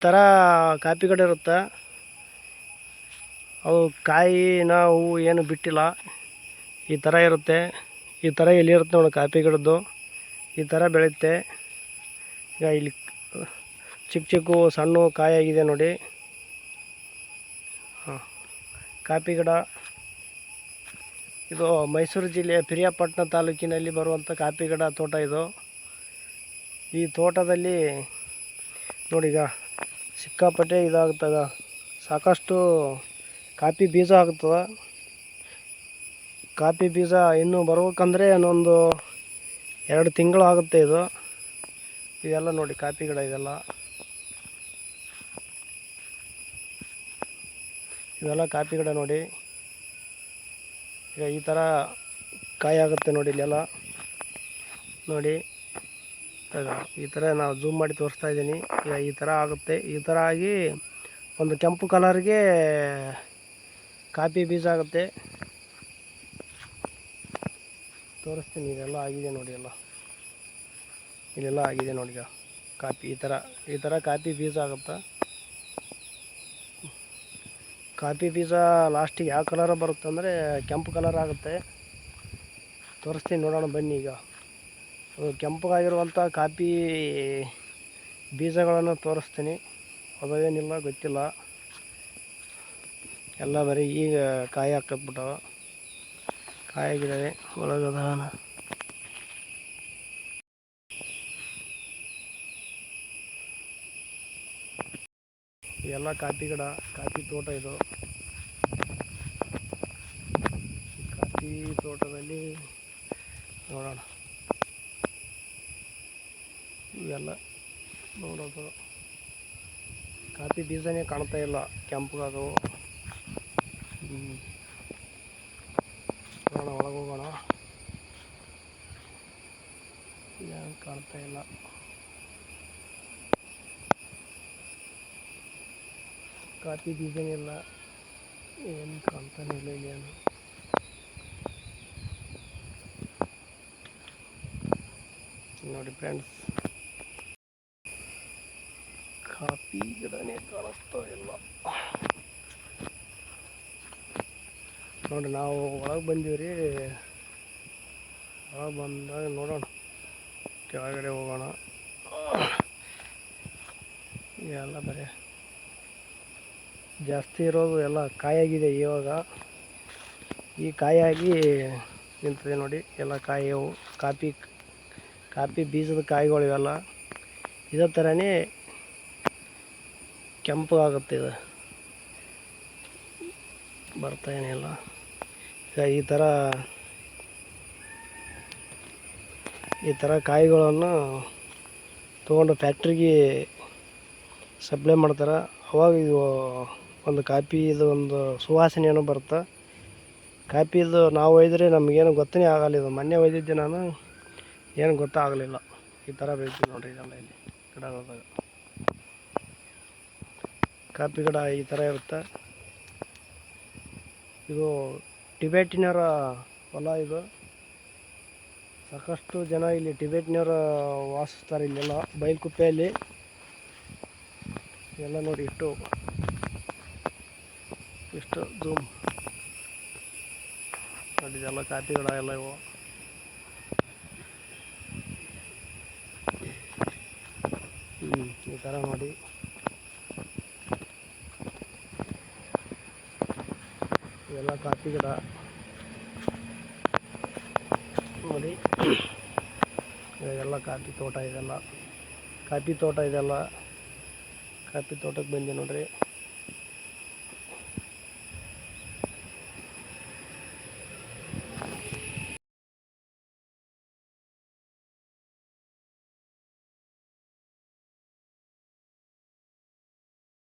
ಥರ ಕಾಪಿ ಗಿಡ ಇರುತ್ತೆ. ಅವು ಕಾಯಿನ ಹೂವು ಏನು ಬಿಟ್ಟಿಲ್ಲ, ಈ ಥರ ಇರುತ್ತೆ. ಈ ಥರ ಎಲೆ ಇರುತ್ತೆ ನೋಡಿ ಕಾಪಿ ಗಿಡದ್ದು, ಈ ಥರ ಬೆಳೆಯುತ್ತೆ. ಈಗ ಇಲ್ಲಿ ಚಿಕ್ಕ ಚಿಕ್ಕ ಸಣ್ಣ ಕಾಯಾಗಿದೆ ನೋಡಿ. ಕಾಪಿ ಗಿಡ ಇದು ಮೈಸೂರು ಜಿಲ್ಲೆಯ ಪಿರಿಯಾಪಟ್ಟಣ ತಾಲೂಕಿನಲ್ಲಿ ಬರುವಂಥ ಕಾಪಿ ಗಿಡ ತೋಟ ಇದು. ಈ ತೋಟದಲ್ಲಿ ನೋಡಿ ಈಗ ಸಿಕ್ಕಾಪಟ್ಟೆ ಇದಾಗುತ್ತದ, ಸಾಕಷ್ಟು ಕಾಪಿ ಬೀಜ ಆಗುತ್ತದೆ. ಕಾಪಿ ಬೀಜ ಇನ್ನೂ ಬರ್ಬೇಕಂದ್ರೆ ಇನ್ನೊಂದು 2 ತಿಂಗಳು ಆಗುತ್ತೆ. ಇದೆಲ್ಲ ನೋಡಿ ಕಾಪಿ ಗಿಡ, ಇವೆಲ್ಲ ಕಾಪಿ ಗಿಡ ನೋಡಿ. ಈಗ ಈ ಥರ ಕಾಯಿ ಆಗುತ್ತೆ ನೋಡಿ, ಇಲ್ಲೆಲ್ಲ ನೋಡಿ. ಈ ಥರ ನಾವು ಜೂಮ್ ಮಾಡಿ ತೋರಿಸ್ತಾ ಇದ್ದೀನಿ. ಈಗ ಈ ಥರ ಆಗುತ್ತೆ. ಈ ಥರ ಆಗಿ ಒಂದು ಕೆಂಪು ಕಲರ್ಗೆ ಕಾಪಿ ಬೀಜ ಆಗುತ್ತೆ. ತೋರಿಸ್ತೀನಿ, ಇದೆಲ್ಲ ಆಗಿದೆ ನೋಡಿ. ಇಲ್ಲೆಲ್ಲ ಆಗಿದೆ ನೋಡಿ. ಈಗ ಕಾಪಿ ಈ ಥರ ಕಾಪಿ ಬೀಜ ಆಗುತ್ತೆ. ಕಾಪಿ ಬೀಜ ಲಾಸ್ಟಿಗೆ ಯಾವ ಕಲರ್ ಬರುತ್ತೆ ಅಂದರೆ ಕೆಂಪು ಕಲರ್ ಆಗುತ್ತೆ. ತೋರಿಸ್ತೀನಿ ನೋಡೋಣ ಬನ್ನಿ. ಈಗ ಕೆಂಪಗಾಗಿರುವಂಥ ಕಾಪಿ ಬೀಜಗಳನ್ನು ತೋರಿಸ್ತೀನಿ. ಅದೇನಿಲ್ಲ ಗೊತ್ತಿಲ್ಲ, ಎಲ್ಲ ಬರೀ ಈಗ ಕಾಯಿ ಹಾಕತ್ಬಿಟ್ಟವ, ಕಾಯಾಗಿದ್ದಾವೆ ಒಳಗದ. ಎಲ್ಲ ಕಾಪಿ ಗಿಡ, ಕಾಪಿ ತೋಟ ಇದು. ಕಾಪಿ ತೋಟದಲ್ಲಿ ನೋಡೋಣ, ಇವೆಲ್ಲ ನೋಡೋದು ಕಾಪಿ ಬೀಜನೇ ಕಾಣ್ತಾ ಇಲ್ಲ, ಕೆಂಪಗಾದವು. ನೋಡೋಣ, ಒಳಗೆ ಹೋಗೋಣ. ಏನು ಕಾಣ್ತಾ ಇಲ್ಲ. ಕಾಪಿ ಬೀಜನಿಲ್ಲ, ಏನು ಕಾಣ್ತಾನೆ ಇಲ್ಲ ಏನು. ನೋಡಿ ಫ್ರೆಂಡ್ಸ್, ಕಾಪಿ ಗಿಡನೇ ಕಾಣಿಸ್ತಾ ಇಲ್ಲ ನೋಡಿ. ನಾವು ಒಳಗೆ ಬಂದೀವಿ ರೀ. ಒಳಗೆ ಬಂದಾಗ ನೋಡೋಣ, ಕೆಳಗಡೆ ಹೋಗೋಣ. ಎಲ್ಲ ಬರೀ ಜಾಸ್ತಿ ಇರೋದು ಎಲ್ಲ ಕಾಯಾಗಿದೆ. ಇವಾಗ ಈ ಕಾಯಾಗಿ ನಿಂತಿದೆ ನೋಡಿ. ಎಲ್ಲ ಕಾಯವು ಕಾಪಿ ಬೀಜದ ಕಾಯಿಗಳು ಇವೆಲ್ಲ. ಇದೇ ಥರನೇ ಕೆಂಪು ಆಗುತ್ತೆ. ಇದು ಬರ್ತಾ ಏನಿಲ್ಲ. ಈಗ ಈ ಥರ ಕಾಯಿಗಳನ್ನು ತೊಗೊಂಡು ಫ್ಯಾಕ್ಟ್ರಿಗೆ ಸಪ್ಲೈ ಮಾಡ್ತಾರೆ. ಅವಾಗ ಇದು ಒಂದು ಕಾಪಿದು ಒಂದು ಸುವಾಸನೆಯನ್ನು ಬರುತ್ತೆ. ಕಾಪಿದು ನಾವು ಒಯ್ದರೆ ನಮಗೇನು ಗೊತ್ತನೇ ಆಗಲ್ಲ. ಇದು ಮೊನ್ನೆ ಒಯ್ದಿದ್ದೆ ನಾನು, ಏನು ಗೊತ್ತಾಗಲಿಲ್ಲ. ಈ ಥರ ಬೆಳಿತೀವಿ ನೋಡಿರಿ ಇದೆಲ್ಲ. ಇಲ್ಲಿ ಗಿಡದಾಗ ಕಾಪಿ ಗಿಡ ಈ ಥರ ಇರುತ್ತೆ. ಇದು ಟಿಬೇಟಿನರ ಹೊಲ. ಇದು ಸಾಕಷ್ಟು ಜನ ಇಲ್ಲಿ ಟಿಬೇಟಿನವರು ವಾಸಿಸ್ತಾರೆ ಇಲ್ಲೆಲ್ಲ, ಬೈಲ್ಕುಪ್ಪೆಯಲ್ಲಿ. ಎಲ್ಲ ನೋಡಿ, ಇಷ್ಟು ಜೂಮ್ ನೋಡಿ. ಇದೆಲ್ಲ ಕಾಪಿ ಗಿಡ ಎಲ್ಲ ಇವು. ಈ ಥರ ನೋಡಿ. ಇವೆಲ್ಲ ಕಾಪಿ ಗಿಡ ನೋಡಿ. ಇದೆಲ್ಲ ಕಾಪಿ ತೋಟ. ಇದೆಲ್ಲ ಕಾಪಿ ತೋಟ. ಕಾಪಿ ತೋಟಕ್ಕೆ ಬಂದೆ ನೋಡ್ರಿ.